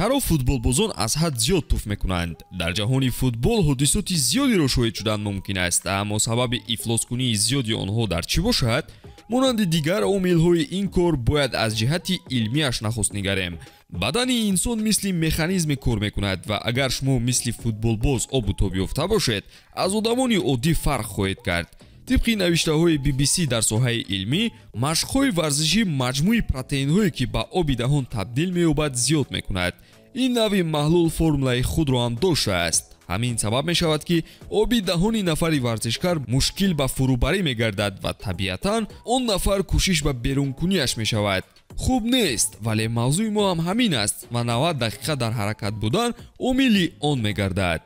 چرا فوتبالبازان از حد زیاد توف میکنند؟ در جهان فوتبال حادثات زیادی را شاهد شدن ممکن است، اما سبب افلاس کنی زیادی آنها در چی باشد؟ مانند دیگر عامل‌های این کار باید از جهت علمیش نخست نگریم. بدن انسان مثل مکانیزم کار میکند و اگر شما مثل فوتبالباز آب و تاب یافته باشید، از آدمان عادی فرق خواهید کرد. طبق نوشته‌های BBC در ساحه علمی، مشق‌های ورزشی مجموعه پروتئین‌هایی که به آب دهان تبدیل می‌یابد زیاد می‌کند. این نوع محلول فرمولای خود را هم داشته است. همین سبب می‌شود که آب دهان نفری ورزشکار مشکل به فروبری می‌گردد و طبیعتاً آن نفر کوشش به بیرون کنیش می‌شود. خوب نیست، ولی موضوع ما هم همین است و 90 دقیقه در حرکت بودن عامل آن می‌گردد.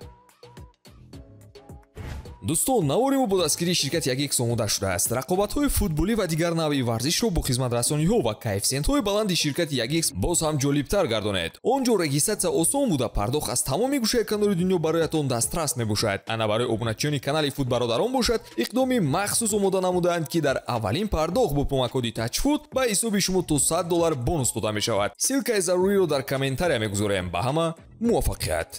دوستان، навори мо бо дастгирии ширкати 1x омода шудааст. рақобатҳои футболӣ ва дигар навъи варзишро бо хизматрасониҳо ва коэффициентҳои баланди ширкати 1x боз ҳам ҷолибтар гардонед. он ҷо регистратсия осон буда пардохт аз тамоми гӯшаи канори дунё бароятон дастрас мебошад. ана барои обуначиёни канали футбародарон бошад, иқдоми махсус омода намудаанд ки дар аввалин пардохт бо пумакоди тачфут ба ҳисоби шумо то $100 бонус дода мешавад. силкаи заруриро дар комментария мегузорем. ба ҳама муваффақият.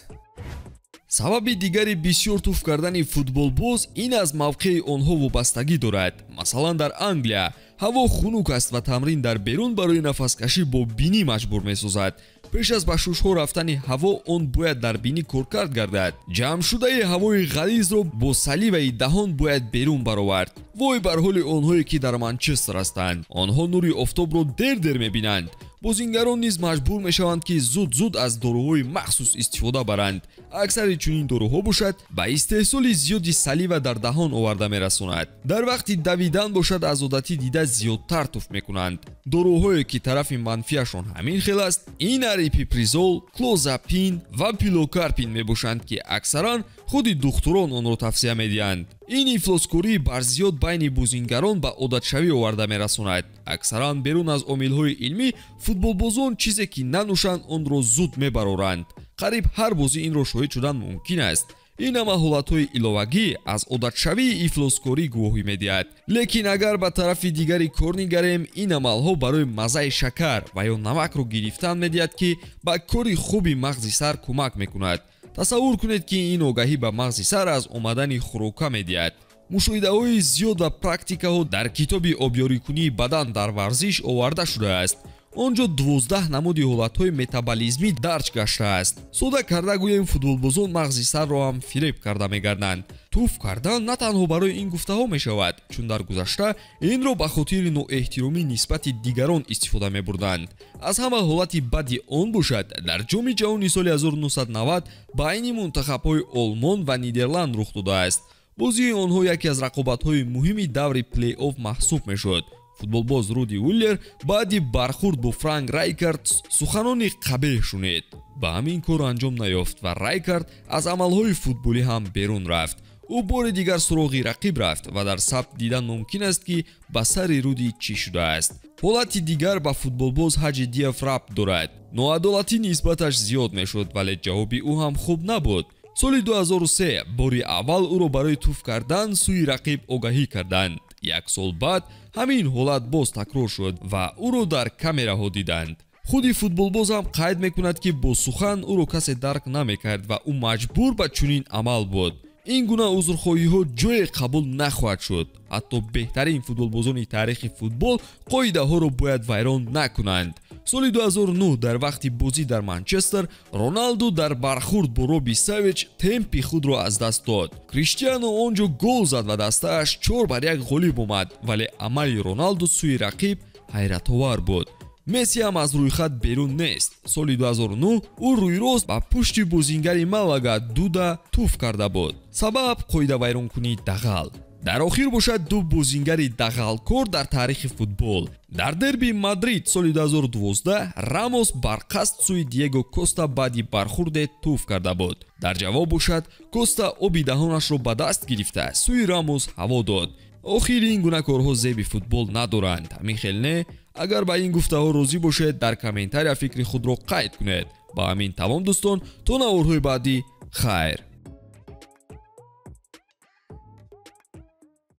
сабаби дигари бисёр туф кардани футболбоз ин аз мавқеи онҳо вобастагӣ дорад. масалан дар Англия ҳаво хунук аст ва тамрин дар берун барои нафаскашӣ бо бинӣ маҷбур месозад. пеш аз ба шушҳо рафтани ҳаво он бояд дар бинӣ коркард гардад. ҷамъшудаи ҳавои ғализро бо саливаи деҳон бояд берун баровард. вой бар ҳоли онҳое ки дар Манчестер ҳастанд. онҳо нури офтобро дер мебинанд. бозингарон низ маҷбур мешаванд ки зуд аз доруҳои махсус истифода баранд. аксари чунин доруҳо бошад ба истеҳсоли зиёди салива дар даҳон оварда мерасонад. дар вақти давидан бошад аз одатӣ дида зиёдтар туф мекунанд. доруҳое ки тарафи манфиашон ҳамин хел аст, ин арипипризол, клозапин ва пилокарпин мебошанд ки аксаран худи духтурон онро тавсия медиҳанд. ин ифлоскорӣ барзиёд байни бозингарон ба одатшавӣ оварда мерасонад. аксаран берун аз омилҳои илмӣ футболбозон чизе ки нанӯшанд онро зуд мебароранд. қариб ҳар бозӣ инро шоҳид шудан мумкин аст. ин ҳама ҳолатҳои иловагӣ аз одатшавии ифлоскорӣ гувоҳӣ медиҳад. лекин агар ба тарафи дигари кор нигарем, ин амалҳо барои маззаи шакар ва ё намакро гирифтан медиҳад ки ба кори хуби мағзи сар кӯмак мекунад. тасаввур кунед ки ин огаҳӣ ба мағзи сар аз омадани хӯрока медиҳад. мушоҳидаҳои зиёд ва практикаҳо дар китоби обёрикунии бадан дар варзиш оварда шудааст. онҷо 12 намуди ҳолатҳои метаболизмӣ дарҷ гаштааст. сода карда гӯем футболбозон мағзи сарро ҳам фиреб карда мегарданд. туф кардан на танҳо барои ин гуфтаҳо мешавад, чун дар гузашта инро ба хотири ноэҳтиромӣ нисбати дигарон истифода мебурданд. аз ҳама ҳолати бади он бошад, дар ҷоми ҷаҳони соли 1990 байни мунтахабҳои Олмон ва Нидерланд рух додааст. бозии онҳо яке аз рақобатҳои муҳими даври плей-офф маҳсуб мешуд. футболбоз Руди Виллер баъди бархурд бо Франк Райкард суханони қабеҳ шунид. ба ҳамин кор анҷом наёфт ва Райкард аз амалҳои футболӣ ҳам берун рафт. ӯ бори дигар суроғи рақиб рафт ва дар сабт дидан мумкин аст ки ба сари Руди чӣ шудааст. ҳолати дигар ба футболбоз Ҳаҷи Диаф рабт дорад. ноадолатӣ нисбаташ зиёд мешуд, вале ҷавоби ӯ ҳам хуб набуд. соли 2003 бори аввал ӯро барои туф кардан сӯи рақиб огаҳӣ карданд. як сол баъд ҳамин ҳолат боз такрор шуд ва ӯро дар камераҳо диданд. худи футболбоз ҳам қайд мекунад ки бо сухан ӯро касе дарк намекард ва ӯ маҷбур ба чунин амал буд. ин гуна узрхоҳиҳо ҷое қабул нахоҳад шуд. ҳатто беҳтарин футболбозони таърихи футбол қоидаҳоро бояд вайрон накунанд. соли 2009 дар вақти бозӣ дар Манчестер, Роналду дар бархурд бо Роби Савич темпи худро аз даст дод. Криштиано онҷо гол зад ва дастааш 4-1 ғолиб омад, вале амали Роналду сӯи рақиб ҳайратовар буд. месси ҳам аз рӯйхат берун нест. соли 2009 ӯ рӯйрост ба пушти бозингари Малага Дуда туф карда буд. сабаб қоидавайронкунии дағал. дар охир бошад ду бозингари дағалкор дар таърихи футбол. дар дерби Мадрид соли 2012 Рамос бар қасд сӯи Диего Коста баъди бархурде туф карда буд. дар ҷавоб бошад Коста оби даҳонашро ба даст гирифта сӯи Рамос ҳаво дод. охир ин гуна корҳо зеби футбол надоранд. ҳамин хел не? агар ба ин гуфтаҳо розӣ бошед, дар комментария фикри худро қайд кунед. ба ҳамин тамом дӯстон, то наворҳои баъдӣ хайр.